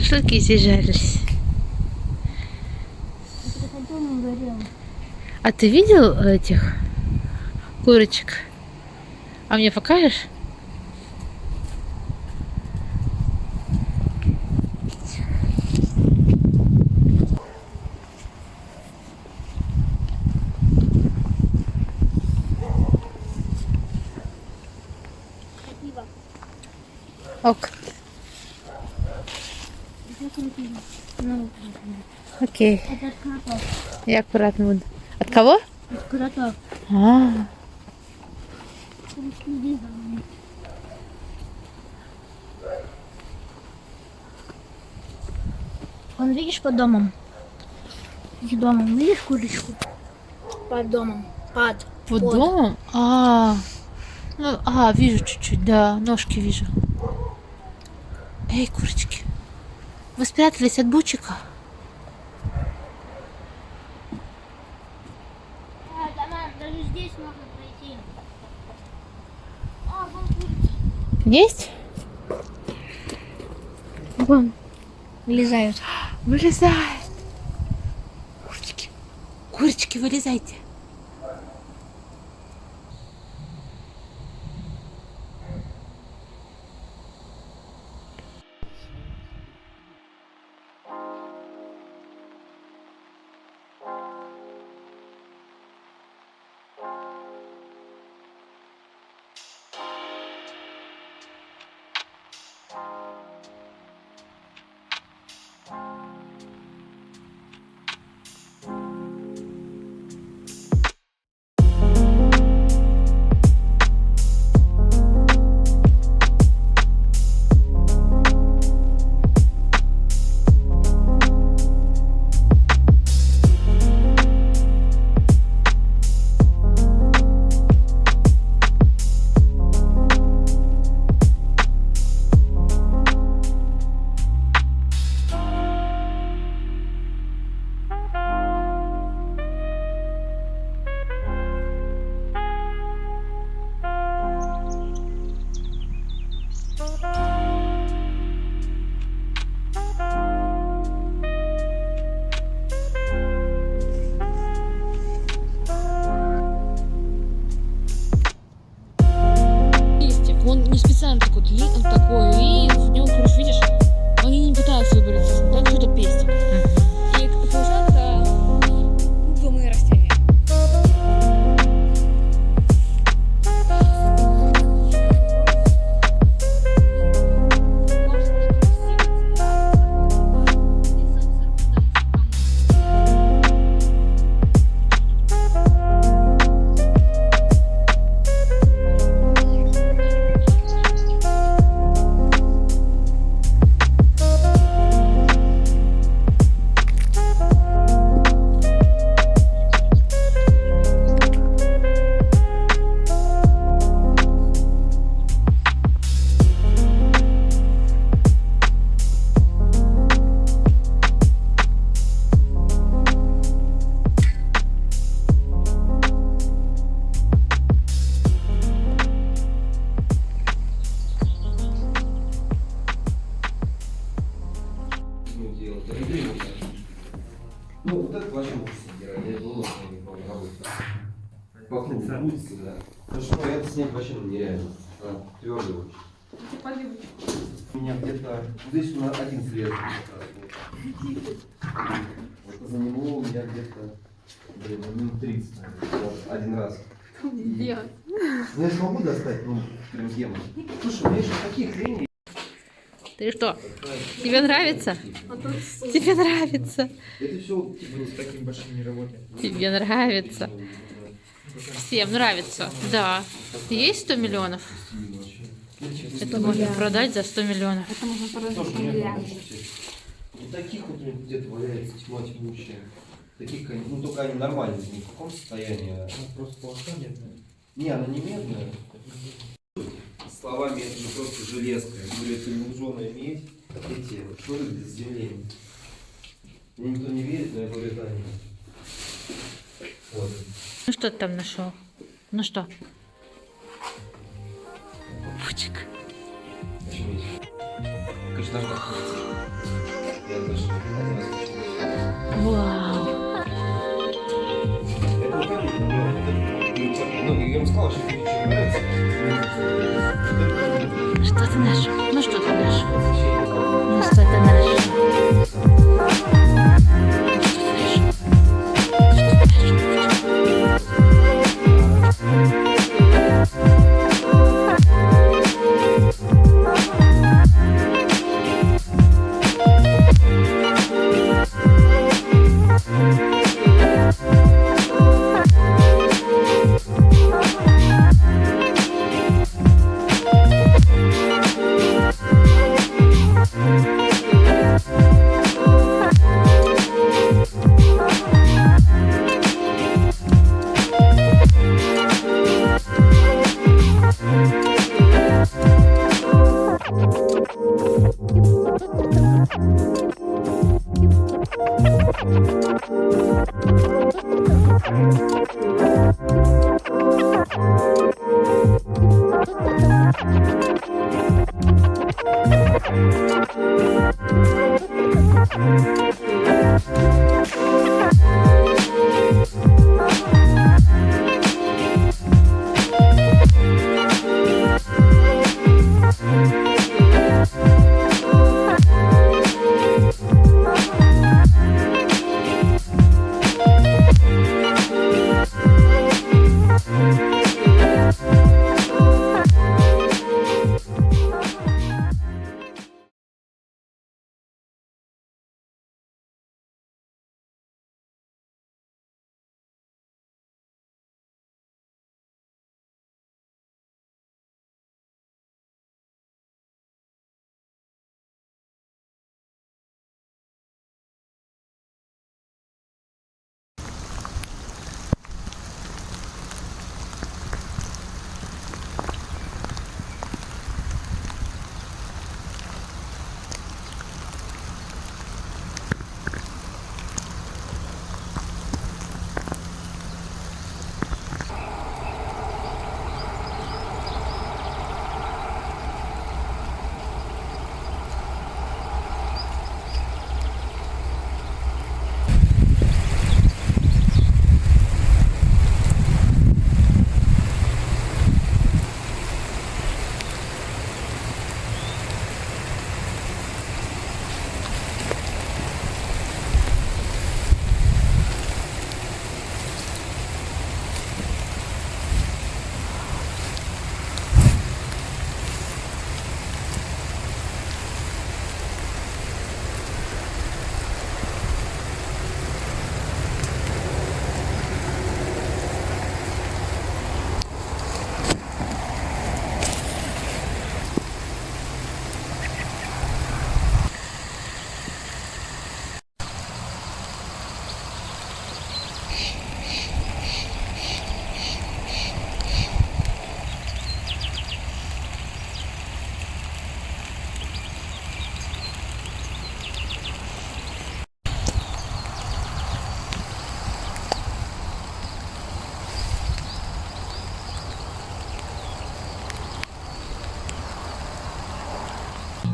шашлыки здесь жарились. А ты видел этих курочек? А мне покажешь? Ок. Окей. Это от кротов. Я аккуратно буду. От кого? От кротов. А, Вон, видишь, под домом? Под домом. Видишь курочку? Под домом. под домом? Ну, вижу чуть-чуть, да, ножки вижу. Эй, курочки, вы спрятались от бучика? Да, мам, даже здесь можно пройти. Вон курица. Есть? Вон. Вылезают. Вылезает. Курочки, курочки, вылезайте. Он не специально такой, и в нем, короче, видишь, они не пытаются выбраться, так что-то пестик. И получается круглые растения. Ну, вот это вообще можно собирать, я его нос не помню, по кругу крутится, да. Потому что это снять вообще нереально, твердый очень. У меня где-то, здесь у нас один срез. Вот за него у меня где-то, минут 30, наверное, вот, один раз. Делать. Ну, я смогу достать, ну, прям тему. Слушай, у меня еще такие хрени. Ты что? Тебе нравится? Тебе нравится? Это все, типа, с таким большим не работает. Тебе нравится? Всем нравится. Да. Есть 100 миллионов? Это можно продать за 100 миллионов. Это можно продать за 100 миллиардов. И таких вот где-то валяется тьма тьмущая. Таких, ну только они нормальные, не в каком состоянии. Просто полоса медная. Не, она не медная. Словами это не просто железка. Я говорю, это не луженая медь. Эти шнуры без земли. Мне никто не верит, но я говорю, да, нет. Вот. Ну что ты там нашел? Ну что? Пучик. Конечно, Я вам сказал, что мне ничего не нравится. Что-то наше. Ну что-то наше. Ну что-то наше.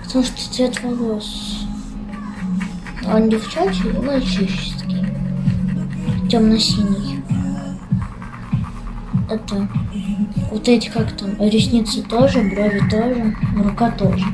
Потому что цвет волос. Он девчачий и мальчишеский. Темно-синий. Это вот эти как там, ресницы тоже, брови тоже, рука тоже.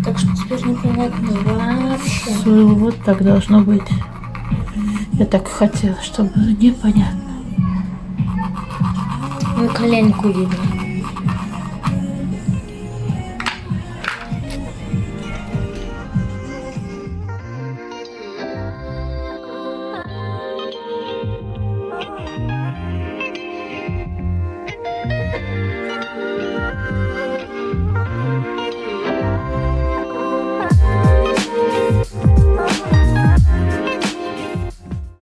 Так что теперь непонятно вообще. Вот так должно быть. Я так хотела, чтобы было непонятно. Ну и коленку видно.